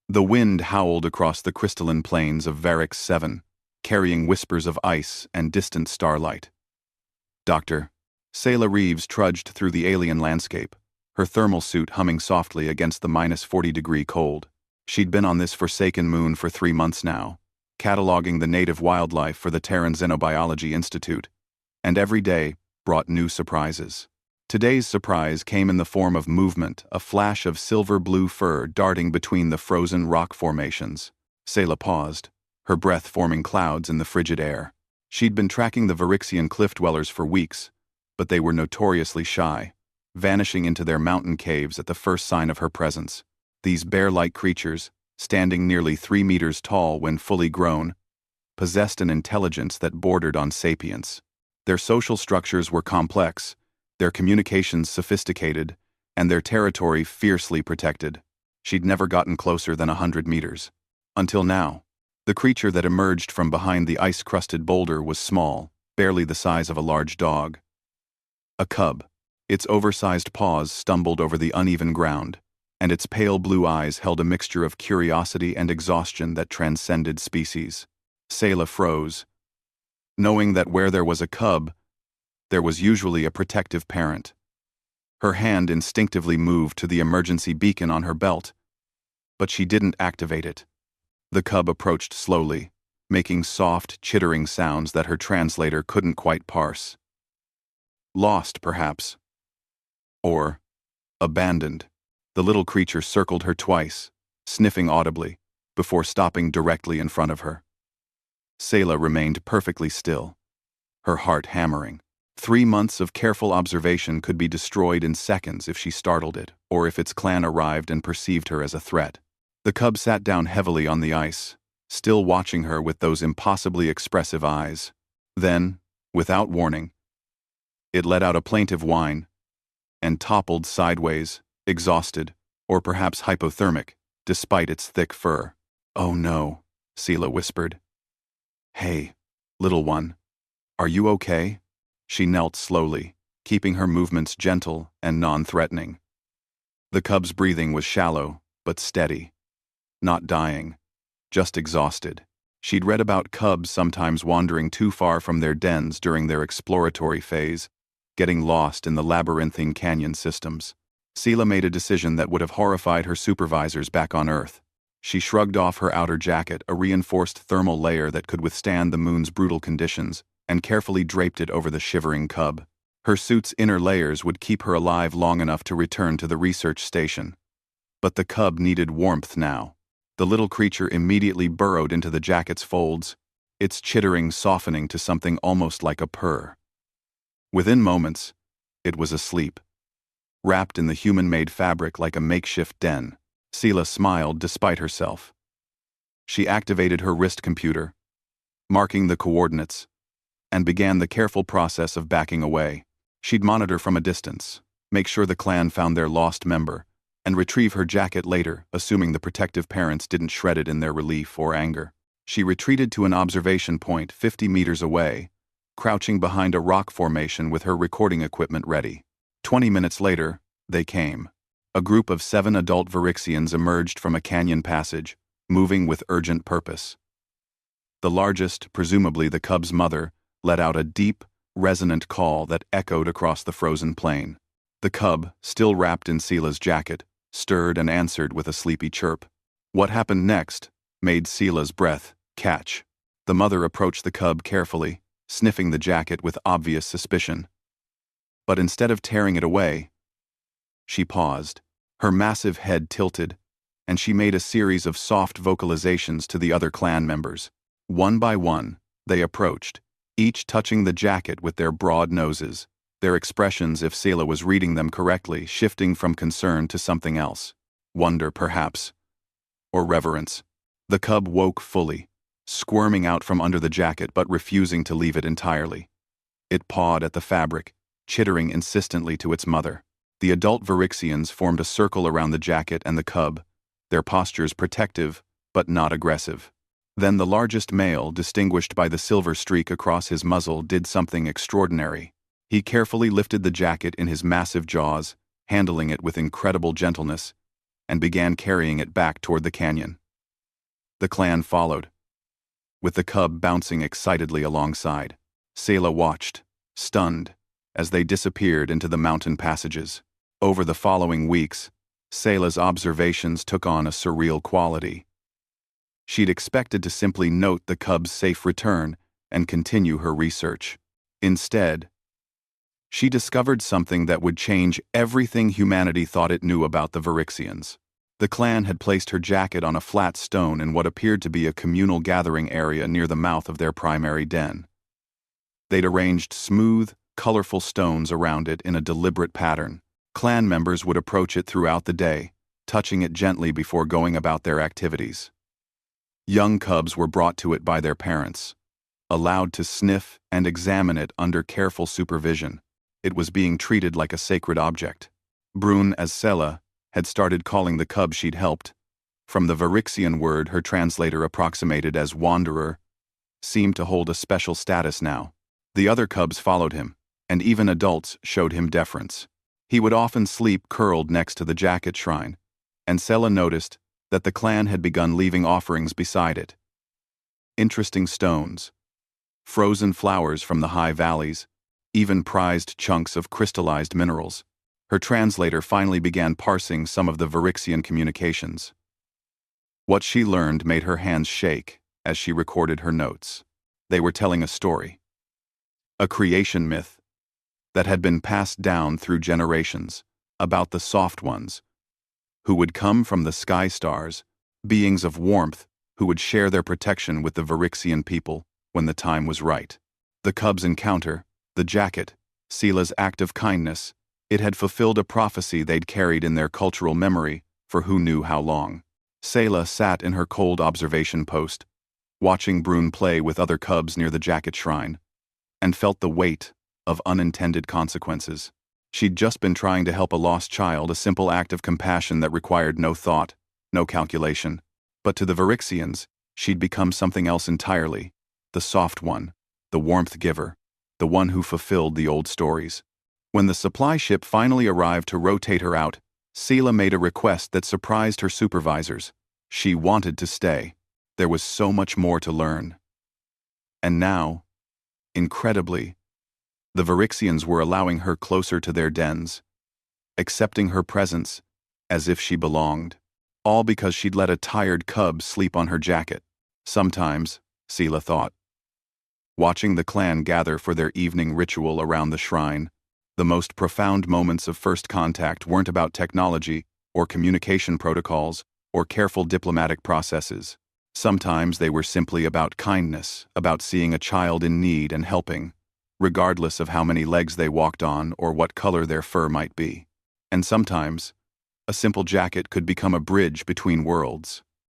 The wind howled across the crystalline plains of Varix 7, carrying whispers of ice and distant starlight. Dr. Selah Reeves trudged through the alien landscape, her thermal suit humming softly against the -40-degree cold. She'd been on this forsaken moon for 3 months now, cataloging the native wildlife for the Terran Xenobiology Institute, and every day brought new surprises. Today's surprise came in the form of movement, a flash of silver-blue fur darting between the frozen rock formations. Selah paused, her breath forming clouds in the frigid air. She'd been tracking the Varixian cliff-dwellers for weeks, but they were notoriously shy, vanishing into their mountain caves at the first sign of her presence. These bear-like creatures, standing nearly 3 meters tall when fully grown, possessed an intelligence that bordered on sapience. Their social structures were complex, their communications sophisticated, and their territory fiercely protected. She'd never gotten closer than 100 meters. Until now. The creature that emerged from behind the ice-crusted boulder was small, barely the size of a large dog. A cub. Its oversized paws stumbled over the uneven ground, and its pale blue eyes held a mixture of curiosity and exhaustion that transcended species. Selah froze, knowing that where there was a cub, there was usually a protective parent. Her hand instinctively moved to the emergency beacon on her belt, but she didn't activate it. The cub approached slowly, making soft, chittering sounds that her translator couldn't quite parse. Lost, perhaps. Or abandoned. The little creature circled her twice, sniffing audibly, before stopping directly in front of her. Selah remained perfectly still, her heart hammering. 3 months of careful observation could be destroyed in seconds if she startled it, or if its clan arrived and perceived her as a threat. The cub sat down heavily on the ice, still watching her with those impossibly expressive eyes. Then, without warning, it let out a plaintive whine and toppled sideways, exhausted, or perhaps hypothermic, despite its thick fur. "Oh no," Selah whispered. "Hey, little one, are you okay?" She knelt slowly, keeping her movements gentle and non-threatening. The cub's breathing was shallow, but steady. Not dying, just exhausted. She'd read about cubs sometimes wandering too far from their dens during their exploratory phase, getting lost in the labyrinthine canyon systems. Selah made a decision that would have horrified her supervisors back on Earth. She shrugged off her outer jacket, a reinforced thermal layer that could withstand the moon's brutal conditions, and carefully draped it over the shivering cub. Her suit's inner layers would keep her alive long enough to return to the research station. But the cub needed warmth now. The little creature immediately burrowed into the jacket's folds, its chittering softening to something almost like a purr. Within moments, it was asleep, wrapped in the human-made fabric like a makeshift den. Selah smiled despite herself. She activated her wrist computer, marking the coordinates, and began the careful process of backing away. She'd monitor from a distance, make sure the clan found their lost member, and retrieve her jacket later, assuming the protective parents didn't shred it in their relief or anger. She retreated to an observation point 50 meters away, crouching behind a rock formation with her recording equipment ready. 20 minutes later, they came. A group of 7 adult Varixians emerged from a canyon passage, moving with urgent purpose. The largest, presumably the cub's mother, let out a deep, resonant call that echoed across the frozen plain. The cub, still wrapped in Selah's jacket, stirred and answered with a sleepy chirp. What happened next made Selah's breath catch. The mother approached the cub carefully, sniffing the jacket with obvious suspicion. But instead of tearing it away, she paused, her massive head tilted, and she made a series of soft vocalizations to the other clan members. One by one, they approached, each touching the jacket with their broad noses, their expressions, if Selah was reading them correctly, shifting from concern to something else. Wonder, perhaps. Or reverence. The cub woke fully, squirming out from under the jacket but refusing to leave it entirely. It pawed at the fabric, chittering insistently to its mother. The adult Varixians formed a circle around the jacket and the cub, their postures protective but not aggressive. Then the largest male, distinguished by the silver streak across his muzzle, did something extraordinary. He carefully lifted the jacket in his massive jaws, handling it with incredible gentleness, and began carrying it back toward the canyon. The clan followed, with the cub bouncing excitedly alongside. Sayla watched, stunned, as they disappeared into the mountain passages. Over the following weeks, Sayla's observations took on a surreal quality. She'd expected to simply note the cub's safe return and continue her research. Instead, she discovered something that would change everything humanity thought it knew about the Virixians. The clan had placed her jacket on a flat stone in what appeared to be a communal gathering area near the mouth of their primary den. They'd arranged smooth, colorful stones around it in a deliberate pattern. Clan members would approach it throughout the day, touching it gently before going about their activities. Young cubs were brought to it by their parents, allowed to sniff and examine it under careful supervision. It was being treated like a sacred object. Brune, as Sela, had started calling the cub she'd helped, from the Virixian word her translator approximated as wanderer, seemed to hold a special status now. The other cubs followed him, and even adults showed him deference. He would often sleep curled next to the jacket shrine, and Sela noticed that the clan had begun leaving offerings beside it. Interesting stones, frozen flowers from the high valleys, even prized chunks of crystallized minerals. Her translator finally began parsing some of the Virixian communications. What she learned made her hands shake as she recorded her notes. They were telling a story, a creation myth that had been passed down through generations, about the soft ones, who would come from the sky stars, beings of warmth who would share their protection with the Virixian people when the time was right. The cub's encounter, the jacket, Sela's act of kindness, it had fulfilled a prophecy they'd carried in their cultural memory for who knew how long. Sela sat in her cold observation post, watching Brune play with other cubs near the jacket shrine, and felt the weight of unintended consequences. She'd just been trying to help a lost child, a simple act of compassion that required no thought, no calculation. But to the Virixians, she'd become something else entirely, the soft one, the warmth giver, the one who fulfilled the old stories. When the supply ship finally arrived to rotate her out, Sela made a request that surprised her supervisors. She wanted to stay. There was so much more to learn. And now, incredibly, the Virixians were allowing her closer to their dens, accepting her presence as if she belonged, all because she'd let a tired cub sleep on her jacket. Sometimes, Sela thought, watching the clan gather for their evening ritual around the shrine, the most profound moments of first contact weren't about technology or communication protocols or careful diplomatic processes. Sometimes they were simply about kindness, about seeing a child in need and helping, regardless of how many legs they walked on or what color their fur might be. And sometimes, a simple jacket could become a bridge between worlds.